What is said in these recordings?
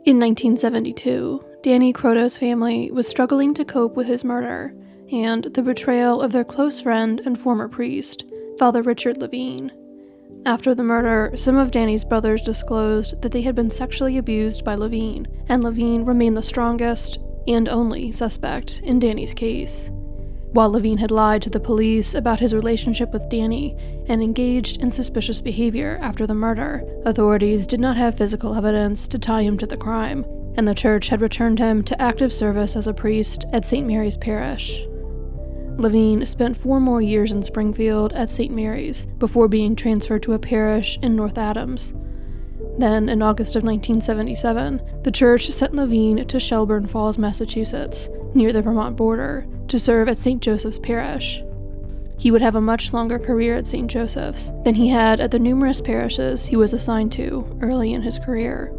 In 1972, Danny Croteau's family was struggling to cope with his murder and the betrayal of their close friend and former priest, Father Richard Lavigne. After the murder, some of Danny's brothers disclosed that they had been sexually abused by Lavigne, and Lavigne remained the strongest and only suspect in Danny's case. While Lavigne had lied to the police about his relationship with Danny and engaged in suspicious behavior after the murder, authorities did not have physical evidence to tie him to the crime, and the church had returned him to active service as a priest at St. Mary's Parish. Lavigne spent 4 more years in Springfield at St. Mary's before being transferred to a parish in North Adams. Then, in August of 1977, the church sent Lavigne to Shelburne Falls, Massachusetts, near the Vermont border, to serve at St. Joseph's Parish. He would have a much longer career at St. Joseph's than he had at the numerous parishes he was assigned to early in his career.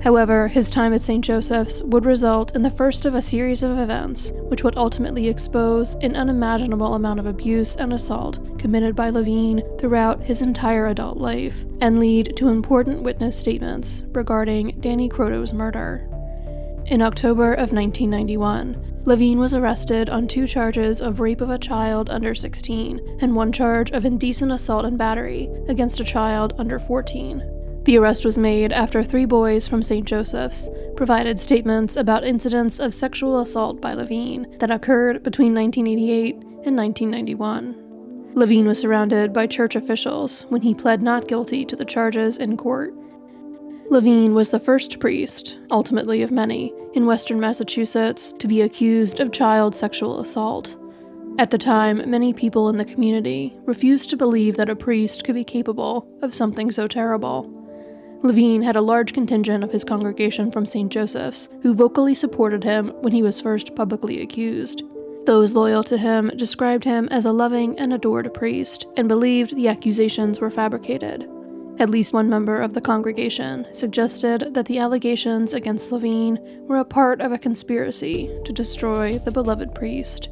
However, his time at St. Joseph's would result in the first of a series of events which would ultimately expose an unimaginable amount of abuse and assault committed by Lavigne throughout his entire adult life, and lead to important witness statements regarding Danny Croteau's murder. In October of 1991, Lavigne was arrested on 2 charges of rape of a child under 16 and 1 charge of indecent assault and battery against a child under 14. The arrest was made after 3 boys from St. Joseph's provided statements about incidents of sexual assault by Lavigne that occurred between 1988 and 1991. Lavigne was surrounded by church officials when he pled not guilty to the charges in court. Lavigne was the first priest, ultimately of many, in Western Massachusetts to be accused of child sexual assault. At the time, many people in the community refused to believe that a priest could be capable of something so terrible. Lavigne had a large contingent of his congregation from St. Joseph's who vocally supported him when he was first publicly accused. Those loyal to him described him as a loving and adored priest and believed the accusations were fabricated. At least one member of the congregation suggested that the allegations against Lavigne were a part of a conspiracy to destroy the beloved priest.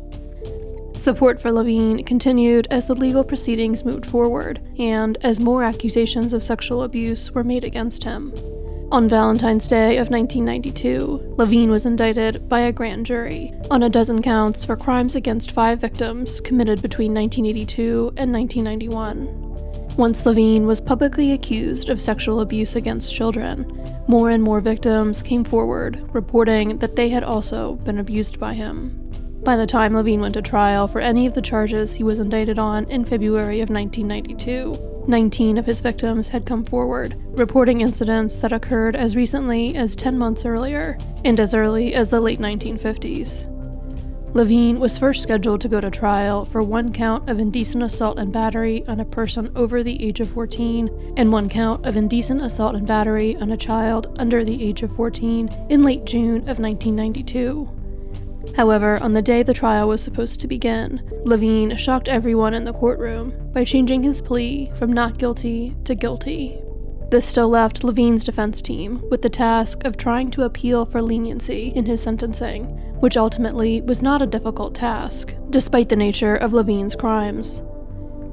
Support for Lavigne continued as the legal proceedings moved forward, and as more accusations of sexual abuse were made against him. On Valentine's Day of 1992, Lavigne was indicted by a grand jury on a dozen counts for crimes against 5 victims committed between 1982 and 1991. Once Lavigne was publicly accused of sexual abuse against children, more and more victims came forward, reporting that they had also been abused by him. By the time Lavigne went to trial for any of the charges he was indicted on in February of 1992, 19 of his victims had come forward, reporting incidents that occurred as recently as 10 months earlier, and as early as the late 1950s. Lavigne was first scheduled to go to trial for 1 count of indecent assault and battery on a person over the age of 14, and 1 count of indecent assault and battery on a child under the age of 14 in late June of 1992. However, on the day the trial was supposed to begin, Lavigne shocked everyone in the courtroom by changing his plea from not guilty to guilty. This still left Lavigne's defense team with the task of trying to appeal for leniency in his sentencing, which ultimately was not a difficult task, despite the nature of Lavigne's crimes.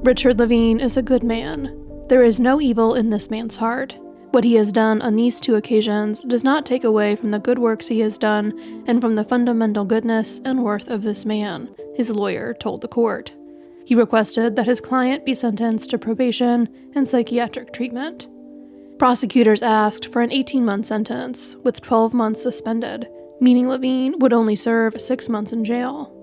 Richard Lavigne is a good man. There is no evil in this man's heart. What he has done on these 2 occasions does not take away from the good works he has done and from the fundamental goodness and worth of this man, his lawyer told the court. He requested that his client be sentenced to probation and psychiatric treatment. Prosecutors asked for an 18-month sentence, with 12 months suspended, meaning Lavigne would only serve 6 months in jail.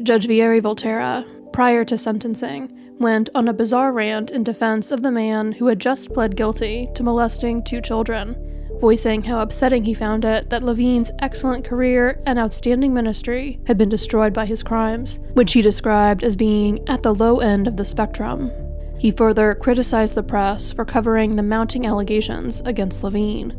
Judge Vieri Volterra, prior to sentencing, went on a bizarre rant in defense of the man who had just pled guilty to molesting 2 children, voicing how upsetting he found it that Lavigne's excellent career and outstanding ministry had been destroyed by his crimes, which he described as being at the low end of the spectrum. He further criticized the press for covering the mounting allegations against Lavigne.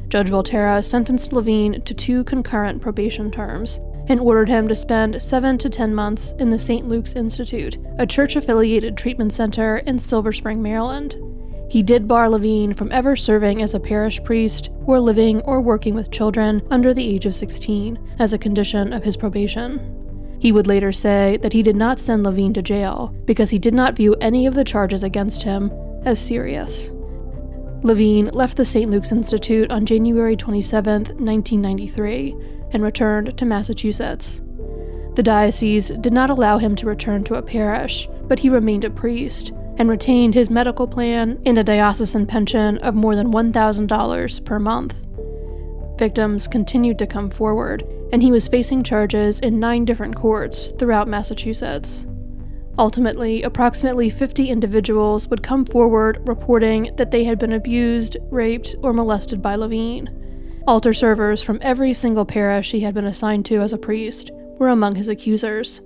Judge Volterra sentenced Lavigne to 2 concurrent probation terms, and ordered him to spend 7 to 10 months in the St. Luke's Institute, a church-affiliated treatment center in Silver Spring, Maryland. He did bar Lavigne from ever serving as a parish priest or living or working with children under the age of 16 as a condition of his probation. He would later say that he did not send Lavigne to jail because he did not view any of the charges against him as serious. Lavigne left the St. Luke's Institute on January 27, 1993, and returned to Massachusetts. The diocese did not allow him to return to a parish, but he remained a priest and retained his medical plan and a diocesan pension of more than $1,000 per month. Victims continued to come forward, and he was facing charges in 9 different courts throughout Massachusetts. Ultimately, approximately 50 individuals would come forward reporting that they had been abused, raped, or molested by Lavigne. Altar servers from every single parish he had been assigned to as a priest were among his accusers.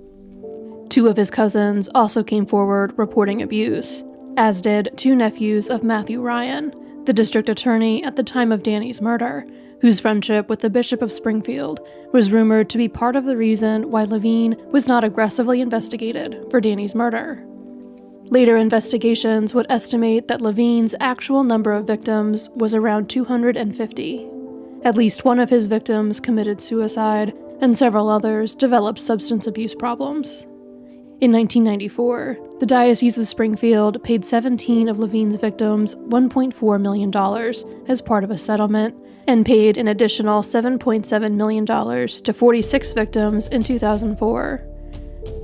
2 of his cousins also came forward reporting abuse, as did 2 nephews of Matthew Ryan, the district attorney at the time of Danny's murder, whose friendship with the Bishop of Springfield was rumored to be part of the reason why Lavigne was not aggressively investigated for Danny's murder. Later investigations would estimate that Lavigne's actual number of victims was around 250. At least one of his victims committed suicide, and several others developed substance abuse problems. In 1994, the Diocese of Springfield paid 17 of Lavigne's victims $1.4 million as part of a settlement, and paid an additional $7.7 million to 46 victims in 2004.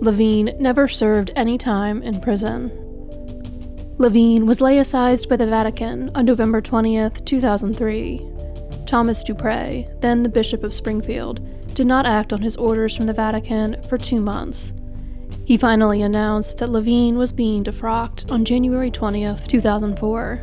Lavigne never served any time in prison. Lavigne was laicized by the Vatican on November 20th, 2003. Thomas Dupre, then the Bishop of Springfield, did not act on his orders from the Vatican for 2 months. He finally announced that Lavigne was being defrocked on January 20th, 2004.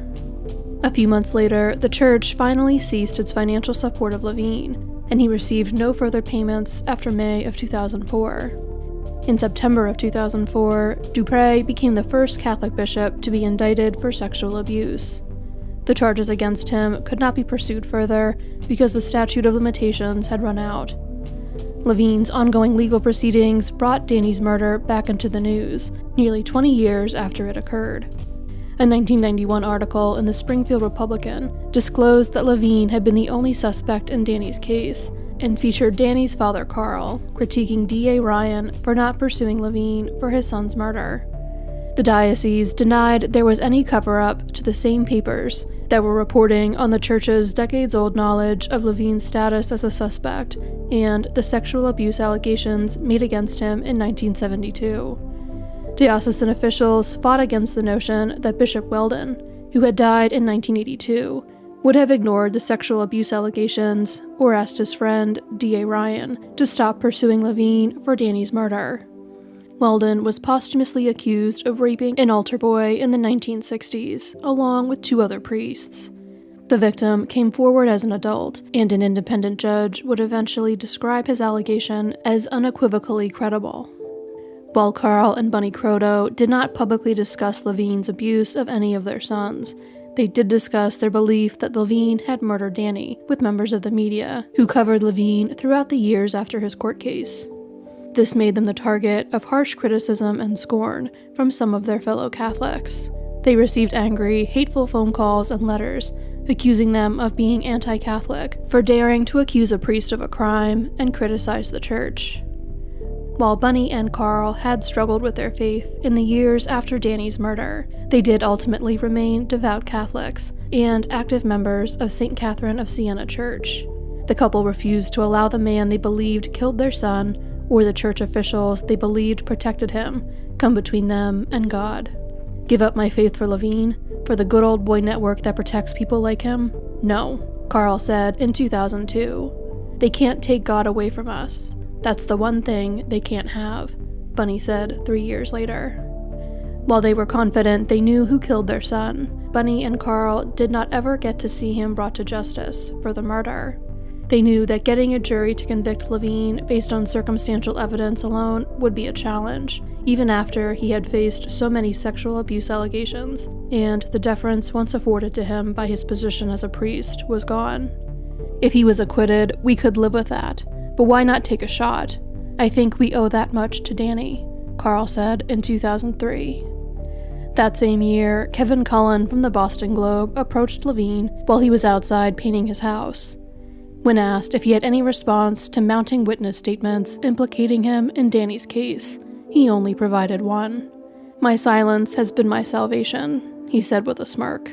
A few months later, the church finally ceased its financial support of Lavigne, and he received no further payments after May of 2004. In September of 2004, Dupre became the first Catholic bishop to be indicted for sexual abuse. The charges against him could not be pursued further because the statute of limitations had run out. Lavigne's ongoing legal proceedings brought Danny's murder back into the news, nearly 20 years after it occurred. A 1991 article in the Springfield Republican disclosed that Lavigne had been the only suspect in Danny's case, and featured Danny's father Carl critiquing D.A. Ryan for not pursuing Lavigne for his son's murder. The diocese denied there was any cover-up to the same papers that were reporting on the church's decades-old knowledge of Lavigne's status as a suspect and the sexual abuse allegations made against him in 1972. Diocesan officials fought against the notion that Bishop Weldon, who had died in 1982, would have ignored the sexual abuse allegations or asked his friend, D.A. Ryan, to stop pursuing Lavigne for Danny's murder. Weldon was posthumously accused of raping an altar boy in the 1960s, along with 2 other priests. The victim came forward as an adult, and an independent judge would eventually describe his allegation as unequivocally credible. While Carl and Bunny Croteau did not publicly discuss Lavigne's abuse of any of their sons, they did discuss their belief that Lavigne had murdered Danny with members of the media who covered Lavigne throughout the years after his court case. This made them the target of harsh criticism and scorn from some of their fellow Catholics. They received angry, hateful phone calls and letters accusing them of being anti-Catholic for daring to accuse a priest of a crime and criticize the church. While Bunny and Carl had struggled with their faith in the years after Danny's murder, they did ultimately remain devout Catholics and active members of St. Catherine of Siena Church. The couple refused to allow the man they believed killed their son, or the church officials they believed protected him, come between them and God. Give up my faith for Lavigne? For the good old boy network that protects people like him? No, Carl said in 2002. They can't take God away from us. That's the one thing they can't have, Bunny said 3 years later. While they were confident they knew who killed their son, Bunny and Carl did not ever get to see him brought to justice for the murder. They knew that getting a jury to convict Lavigne based on circumstantial evidence alone would be a challenge, even after he had faced so many sexual abuse allegations, and the deference once afforded to him by his position as a priest was gone. If he was acquitted, we could live with that. But why not take a shot? I think we owe that much to Danny, Carl said in 2003. That same year, Kevin Cullen from the Boston Globe approached Lavigne while he was outside painting his house. When asked if he had any response to mounting witness statements implicating him in Danny's case, he only provided one. "My silence has been my salvation," he said with a smirk.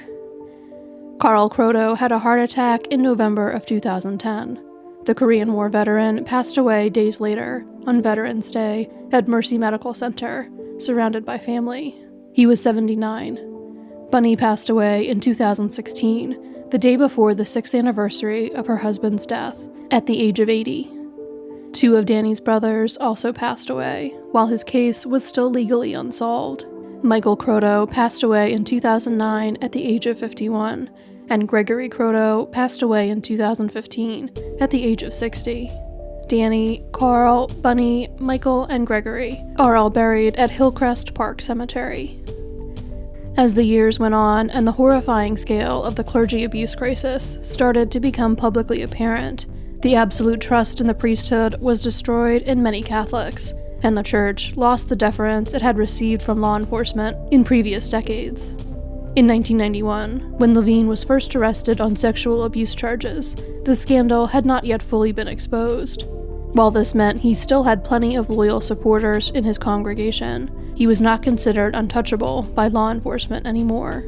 Carl Croteau had a heart attack in November of 2010. The Korean War veteran passed away days later, on Veterans Day, at Mercy Medical Center, surrounded by family. He was 79. Bunny passed away in 2016, the day before the 6th anniversary of her husband's death, at the age of 80. 2 of Danny's brothers also passed away, while his case was still legally unsolved. Michael Croteau passed away in 2009 at the age of 51, and Gregory Croteau passed away in 2015 at the age of 60. Danny, Carl, Bunny, Michael, and Gregory are all buried at Hillcrest Park Cemetery. As the years went on and the horrifying scale of the clergy abuse crisis started to become publicly apparent, the absolute trust in the priesthood was destroyed in many Catholics, and the Church lost the deference it had received from law enforcement in previous decades. In 1991, when Lavigne was first arrested on sexual abuse charges, the scandal had not yet fully been exposed. While this meant he still had plenty of loyal supporters in his congregation, he was not considered untouchable by law enforcement anymore.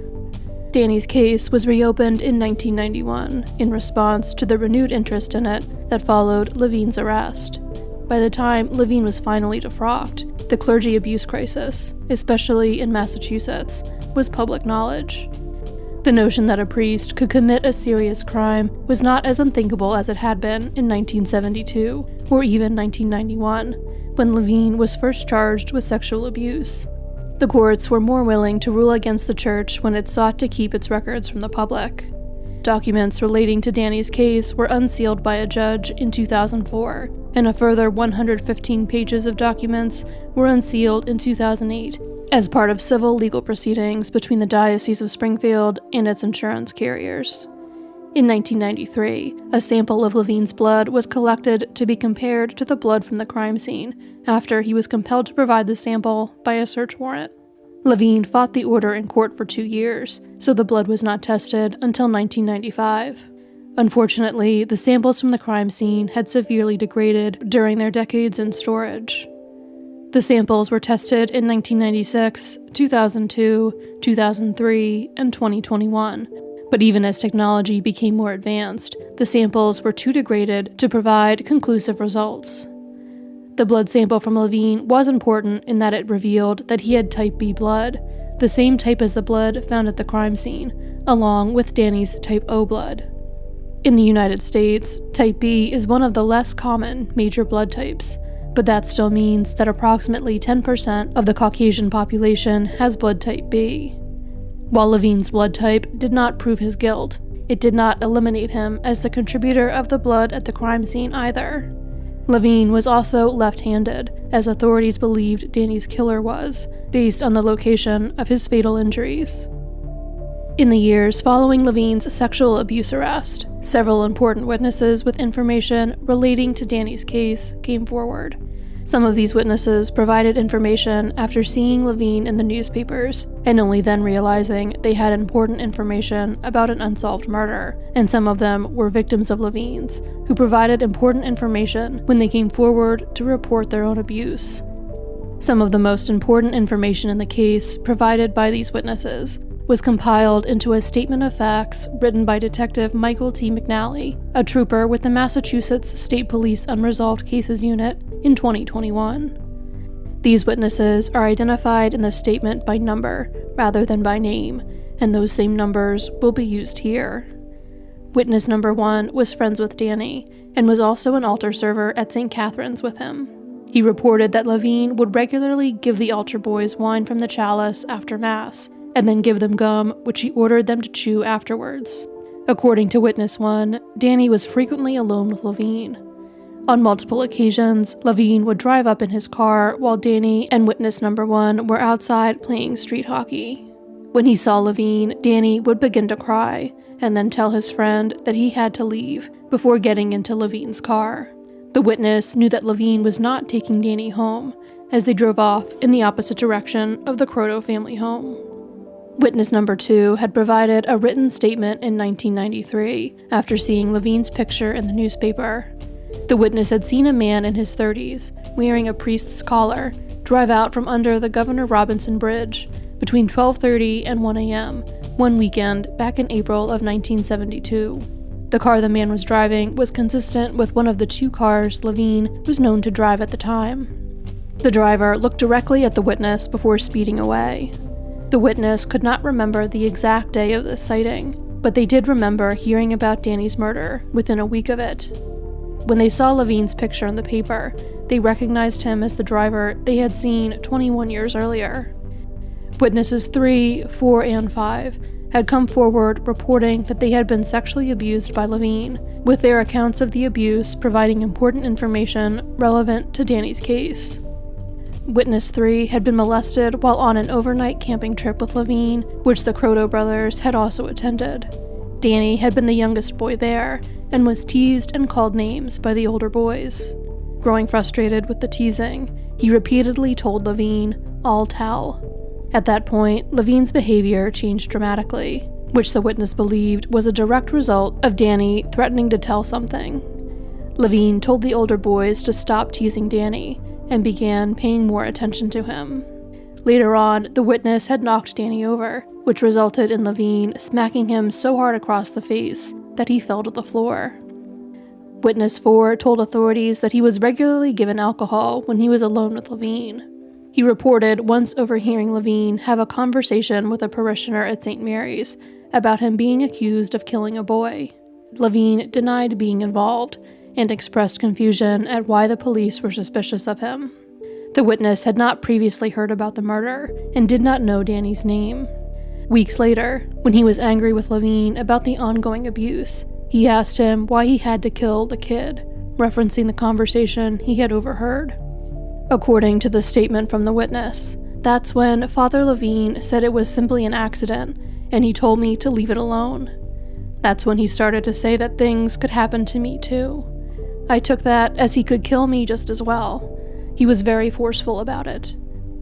Danny's case was reopened in 1991 in response to the renewed interest in it that followed Lavigne's arrest. By the time Lavigne was finally defrocked, the clergy abuse crisis, especially in Massachusetts, was public knowledge. The notion that a priest could commit a serious crime was not as unthinkable as it had been in 1972 or even 1991, when Lavigne was first charged with sexual abuse. The courts were more willing to rule against the Church when it sought to keep its records from the public. Documents relating to Danny's case were unsealed by a judge in 2004, and a further 115 pages of documents were unsealed in 2008 as part of civil legal proceedings between the Diocese of Springfield and its insurance carriers. In 1993, a sample of Lavigne's blood was collected to be compared to the blood from the crime scene after he was compelled to provide the sample by a search warrant. Lavigne fought the order in court for 2 years, so the blood was not tested until 1995. Unfortunately, the samples from the crime scene had severely degraded during their decades in storage. The samples were tested in 1996, 2002, 2003, and 2021, but even as technology became more advanced, the samples were too degraded to provide conclusive results. The blood sample from Lavigne was important in that it revealed that he had type B blood, the same type as the blood found at the crime scene, along with Danny's type O blood. In the United States, type B is one of the less common major blood types, but that still means that approximately 10% of the Caucasian population has blood type B. While Lavigne's blood type did not prove his guilt, it did not eliminate him as the contributor of the blood at the crime scene either. Lavigne was also left-handed, as authorities believed Danny's killer was, based on the location of his fatal injuries. In the years following Lavigne's sexual abuse arrest, several important witnesses with information relating to Danny's case came forward. Some of these witnesses provided information after seeing Lavigne in the newspapers, and only then realizing they had important information about an unsolved murder, and some of them were victims of Lavigne's, who provided important information when they came forward to report their own abuse. Some of the most important information in the case provided by these witnesses was compiled into a statement of facts written by Detective Michael T. McNally, a trooper with the Massachusetts State Police Unresolved Cases Unit, in 2021. These witnesses are identified in the statement by number rather than by name, and those same numbers will be used here. Witness number 1 was friends with Danny, and was also an altar server at St. Catherine's with him. He reported that Lavigne would regularly give the altar boys wine from the chalice after Mass, and then give them gum, which he ordered them to chew afterwards. According to Witness 1, Danny was frequently alone with Lavigne. On multiple occasions, Lavigne would drive up in his car while Danny and Witness number 1 were outside playing street hockey. When he saw Lavigne, Danny would begin to cry, and then tell his friend that he had to leave before getting into Lavigne's car. The witness knew that Lavigne was not taking Danny home, as they drove off in the opposite direction of the Croteau family home. Witness number 2 had provided a written statement in 1993 after seeing Lavigne's picture in the newspaper. The witness had seen a man in his 30s, wearing a priest's collar, drive out from under the Governor Robinson Bridge between 12:30 and 1 a.m. one weekend back in April of 1972. The car the man was driving was consistent with one of the 2 cars Lavigne was known to drive at the time. The driver looked directly at the witness before speeding away. The witness could not remember the exact day of this sighting, but they did remember hearing about Danny's murder within a week of it. When they saw Lavigne's picture in the paper, they recognized him as the driver they had seen 21 years earlier. Witnesses 3, 4, and 5 had come forward reporting that they had been sexually abused by Lavigne, with their accounts of the abuse providing important information relevant to Danny's case. Witness 3 had been molested while on an overnight camping trip with Lavigne, which the Croteau brothers had also attended. Danny had been the youngest boy there, and was teased and called names by the older boys. Growing frustrated with the teasing, he repeatedly told Lavigne, "I'll tell." At that point, Lavigne's behavior changed dramatically, which the witness believed was a direct result of Danny threatening to tell something. Lavigne told the older boys to stop teasing Danny, and began paying more attention to him. Later on, the witness had knocked Danny over, which resulted in Lavigne smacking him so hard across the face that he fell to the floor. Witness 4 told authorities that he was regularly given alcohol when he was alone with Lavigne. He reported once overhearing Lavigne have a conversation with a parishioner at St. Mary's about him being accused of killing a boy. Lavigne denied being involved and expressed confusion at why the police were suspicious of him. The witness had not previously heard about the murder and did not know Danny's name. Weeks later, when he was angry with Lavigne about the ongoing abuse, he asked him why he had to kill the kid, referencing the conversation he had overheard. According to the statement from the witness, that's when Father Lavigne said it was simply an accident, and he told me to leave it alone. That's when he started to say that things could happen to me too. I took that as he could kill me just as well. He was very forceful about it.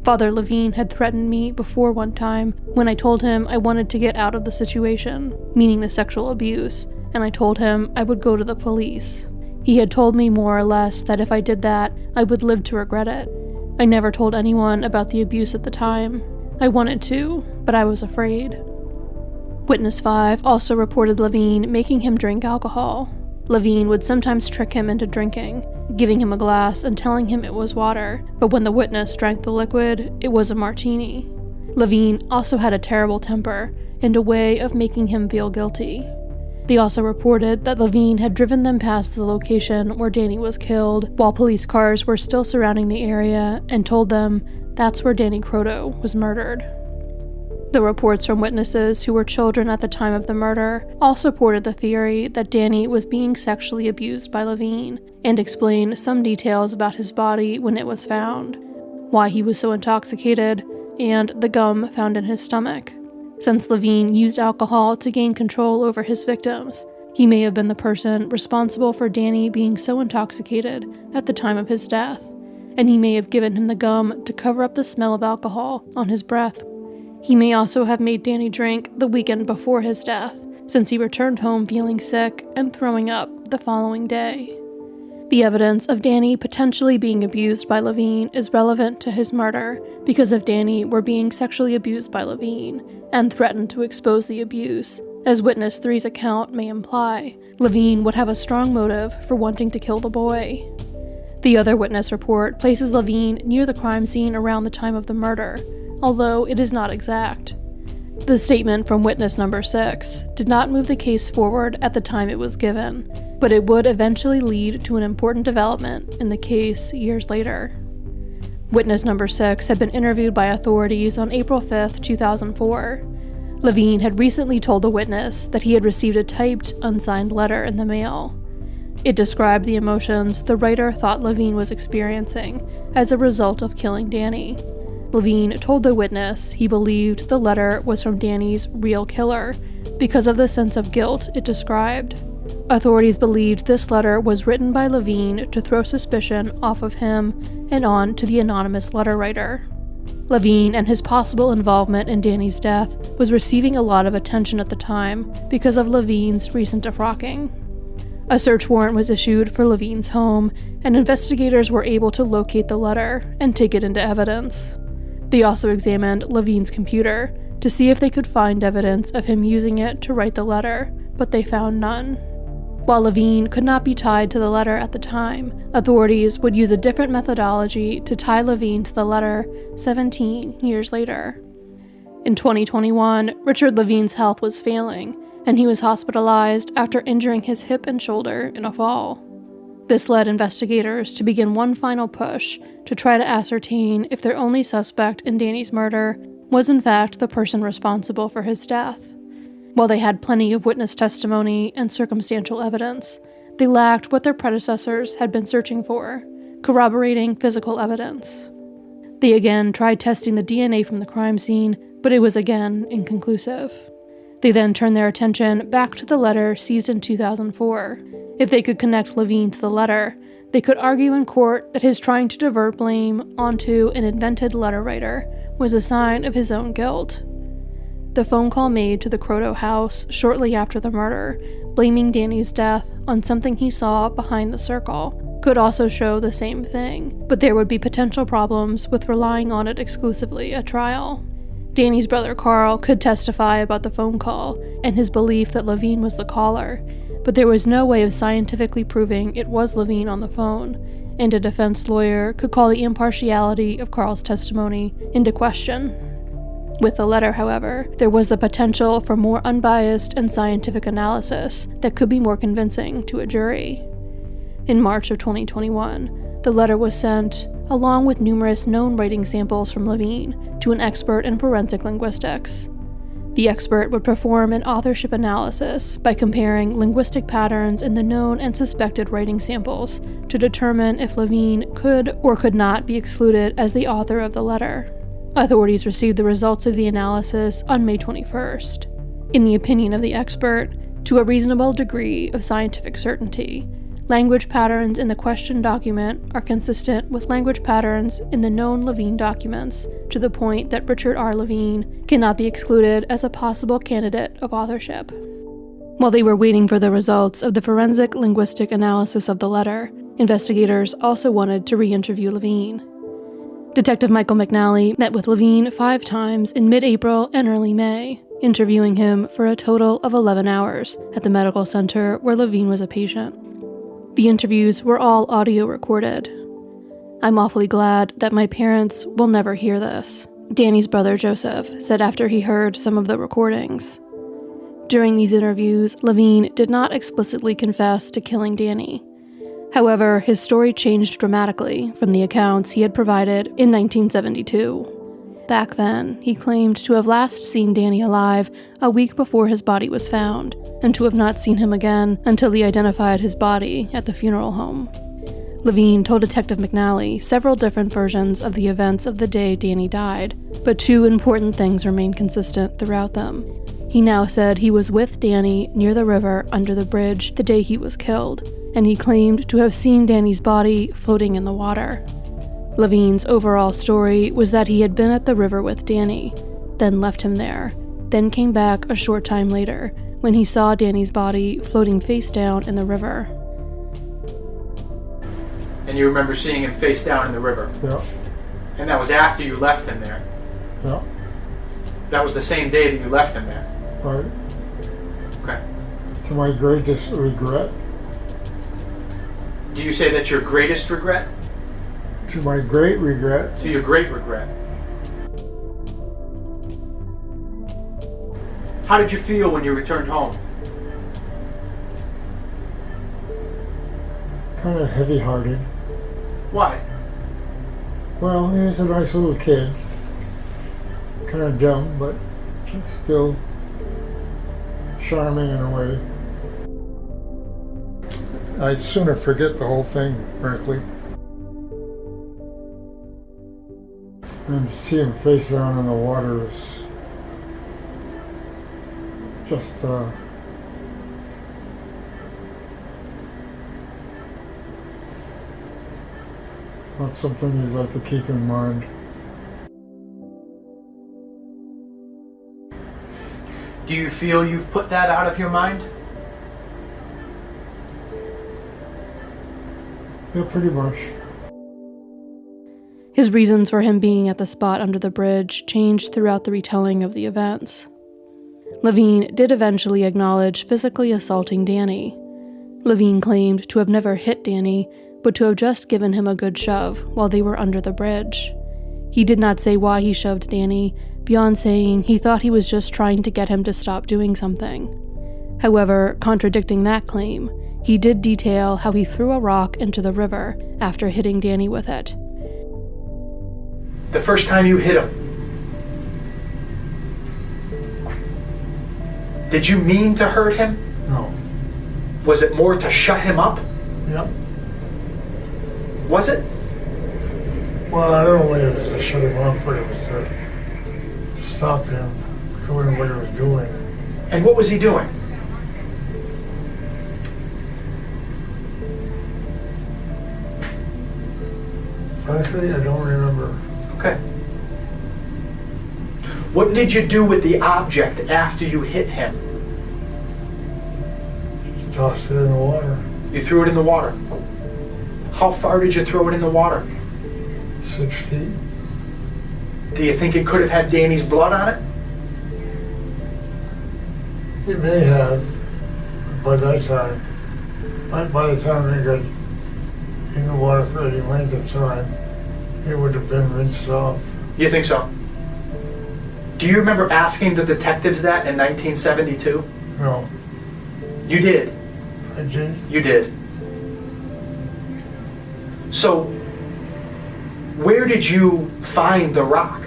Father Lavigne had threatened me before one time when I told him I wanted to get out of the situation, meaning the sexual abuse, and I told him I would go to the police. He had told me more or less that if I did that, I would live to regret it. I never told anyone about the abuse at the time. I wanted to, but I was afraid. Witness 5 also reported Lavigne making him drink alcohol. Lavigne would sometimes trick him into drinking, giving him a glass and telling him it was water, but when the witness drank the liquid, it was a martini. Lavigne also had a terrible temper and a way of making him feel guilty. They also reported that Lavigne had driven them past the location where Danny was killed while police cars were still surrounding the area and told them that's where Danny Croteau was murdered. The reports from witnesses who were children at the time of the murder all supported the theory that Danny was being sexually abused by Lavigne and explained some details about his body when it was found, why he was so intoxicated, and the gum found in his stomach. Since Lavigne used alcohol to gain control over his victims, he may have been the person responsible for Danny being so intoxicated at the time of his death, and he may have given him the gum to cover up the smell of alcohol on his breath. He may also have made Danny drink the weekend before his death, since he returned home feeling sick and throwing up the following day. The evidence of Danny potentially being abused by Lavigne is relevant to his murder because if Danny were being sexually abused by Lavigne and threatened to expose the abuse, as Witness 3's account may imply, Lavigne would have a strong motive for wanting to kill the boy. The other witness report places Lavigne near the crime scene around the time of the murder, although it is not exact. The statement from witness number 6 did not move the case forward at the time it was given, but it would eventually lead to an important development in the case years later. Witness number 6 had been interviewed by authorities on April 5, 2004. Lavigne had recently told the witness that he had received a typed, unsigned letter in the mail. It described the emotions the writer thought Lavigne was experiencing as a result of killing Danny. Lavigne told the witness he believed the letter was from Danny's real killer because of the sense of guilt it described. Authorities believed this letter was written by Lavigne to throw suspicion off of him and on to the anonymous letter writer. Lavigne and his possible involvement in Danny's death was receiving a lot of attention at the time because of Lavigne's recent defrocking. A search warrant was issued for Lavigne's home, and investigators were able to locate the letter and take it into evidence. They also examined Lavigne's computer to see if they could find evidence of him using it to write the letter, but they found none. While Lavigne could not be tied to the letter at the time, authorities would use a different methodology to tie Lavigne to the letter 17 years later. In 2021, Richard Lavigne's health was failing, and he was hospitalized after injuring his hip and shoulder in a fall. This led investigators to begin one final push to try to ascertain if their only suspect in Danny's murder was in fact the person responsible for his death. While they had plenty of witness testimony and circumstantial evidence, they lacked what their predecessors had been searching for: corroborating physical evidence. They again tried testing the DNA from the crime scene, but it was again inconclusive. They then turned their attention back to the letter seized in 2004. If they could connect Lavigne to the letter, they could argue in court that his trying to divert blame onto an invented letter writer was a sign of his own guilt. The phone call made to the Croteau house shortly after the murder, blaming Danny's death on something he saw behind the circle, could also show the same thing, but there would be potential problems with relying on it exclusively at trial. Danny's brother Carl could testify about the phone call and his belief that Lavigne was the caller, but there was no way of scientifically proving it was Lavigne on the phone, and a defense lawyer could call the impartiality of Carl's testimony into question. With the letter, however, there was the potential for more unbiased and scientific analysis that could be more convincing to a jury. In March of 2021, the letter was sent, along with numerous known writing samples from Lavigne, to an expert in forensic linguistics. The expert would perform an authorship analysis by comparing linguistic patterns in the known and suspected writing samples to determine if Lavigne could or could not be excluded as the author of the letter. Authorities received the results of the analysis on May 21st. In the opinion of the expert, to a reasonable degree of scientific certainty, language patterns in the questioned document are consistent with language patterns in the known Lavigne documents, to the point that Richard R. Lavigne cannot be excluded as a possible candidate of authorship. While they were waiting for the results of the forensic linguistic analysis of the letter, investigators also wanted to re-interview Lavigne. Detective Michael McNally met with Lavigne 5 times in mid-April and early May, interviewing him for a total of 11 hours at the medical center where Lavigne was a patient. The interviews were all audio recorded. "I'm awfully glad that my parents will never hear this," Danny's brother Joseph said after he heard some of the recordings. During these interviews, Lavigne did not explicitly confess to killing Danny. However, his story changed dramatically from the accounts he had provided in 1972. Back then, he claimed to have last seen Danny alive a week before his body was found, and to have not seen him again until he identified his body at the funeral home. Lavigne told Detective McNally several different versions of the events of the day Danny died, but 2 important things remained consistent throughout them. He now said he was with Danny near the river under the bridge the day he was killed, and he claimed to have seen Danny's body floating in the water. Lavigne's overall story was that he had been at the river with Danny, then left him there, then came back a short time later when he saw Danny's body floating face down in the river. And you remember seeing him face down in the river? Yeah. And that was after you left him there? Yeah. That was the same day that you left him there? Right. Okay. To my greatest regret. Do you say that's your greatest regret? To my great regret. To your great regret. How did you feel when you returned home? Kind of heavy-hearted. Why? Well, he was a nice little kid. Kind of dumb, but still charming in a way. I'd sooner forget the whole thing, frankly. And to see him face down in the water was just not something you'd like to keep in mind. Do you feel you've put that out of your mind? Yeah, pretty much. His reasons for him being at the spot under the bridge changed throughout the retelling of the events. Lavigne did eventually acknowledge physically assaulting Danny. Lavigne claimed to have never hit Danny, but to have just given him a good shove while they were under the bridge. He did not say why he shoved Danny, beyond saying he thought he was just trying to get him to stop doing something. However, contradicting that claim, he did detail how he threw a rock into the river after hitting Danny with it. The first time you hit him, did you mean to hurt him? No. Was it more to shut him up? Yep. Was it? Well, I don't know if it was to shut him up, but it was to stop him doing what he was doing. And what was he doing? Frankly, I don't remember. Okay. What did you do with the object after you hit him? Tossed it in the water. You threw it in the water. How far did you throw it in the water? 6 feet. Do you think it could have had Danny's blood on it? It may have, by that time. By the time it got in the water for any length of time, it would have been rinsed off. You think so? Do you remember asking the detectives that in 1972? No, You did. I did. You did. So, where did you find the rock?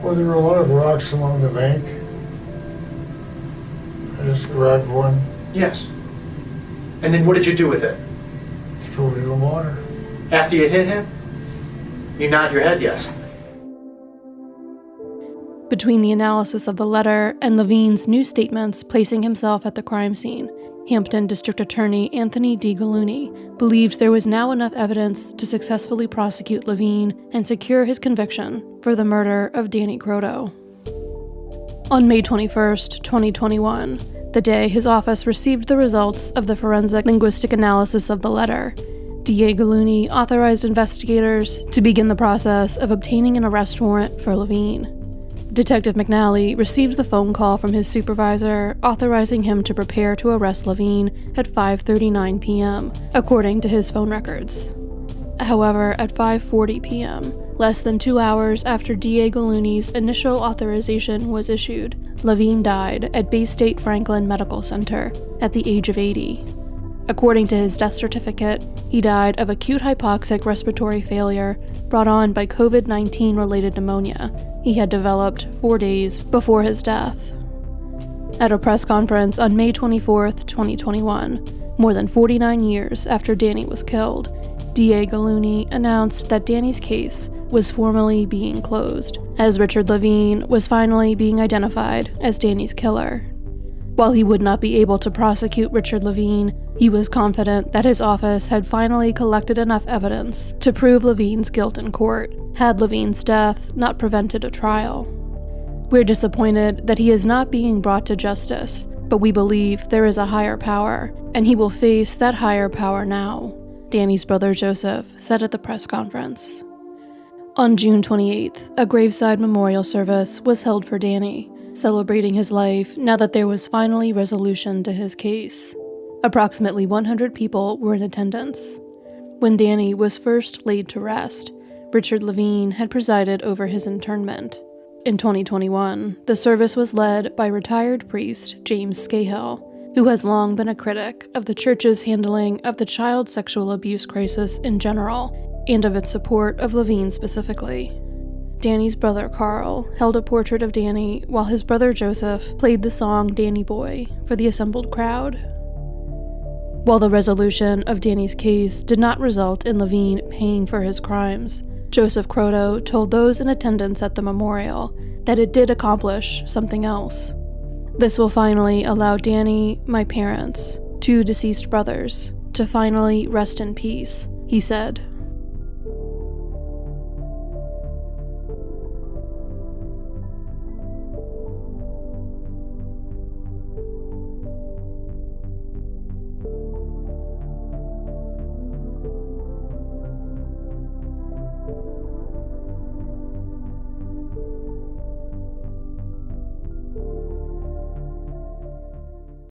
Well, there were a lot of rocks along the bank. I just grabbed one, Yes. And then what did you do with it? threw it in the water. After you hit him? You nod your head yes. Between the analysis of the letter and Lavigne's new statements placing himself at the crime scene, Hampton District Attorney Anthony D. Gallooni believed there was now enough evidence to successfully prosecute Lavigne and secure his conviction for the murder of Danny Croteau. On May 21st, 2021, the day his office received the results of the forensic linguistic analysis of the letter, DA Gallooni authorized investigators to begin the process of obtaining an arrest warrant for Lavigne. Detective McNally received the phone call from his supervisor authorizing him to prepare to arrest Lavigne at 5:39 p.m., according to his phone records. However, at 5:40 p.m., less than 2 hours after DA Gallooni's initial authorization was issued, Lavigne died at Bay State Franklin Medical Center at the age of 80. According to his death certificate, he died of acute hypoxic respiratory failure brought on by COVID-19 related pneumonia he had developed 4 days before his death. At a press conference on May 24, 2021, more than 49 years after Danny was killed, DA Gallooni announced that Danny's case was formally being closed, as Richard Lavigne was finally being identified as Danny's killer. While he would not be able to prosecute Richard Lavigne, he was confident that his office had finally collected enough evidence to prove Lavigne's guilt in court, had Lavigne's death not prevented a trial. We're disappointed that he is not being brought to justice, but we believe there is a higher power, and he will face that higher power now, Danny's brother Joseph said at the press conference. On June 28th, a graveside memorial service was held for Danny, celebrating his life now that there was finally resolution to his case. Approximately 100 people were in attendance. When Danny was first laid to rest, Richard Lavigne had presided over his internment. In 2021, the service was led by retired priest James Scahill, who has long been a critic of the church's handling of the child sexual abuse crisis in general, and of its support of Lavigne specifically. Danny's brother Carl held a portrait of Danny while his brother Joseph played the song Danny Boy for the assembled crowd. While the resolution of Danny's case did not result in Lavigne paying for his crimes, Joseph Croteau told those in attendance at the memorial that it did accomplish something else. This will finally allow Danny, my parents, 2 deceased brothers, to finally rest in peace, he said.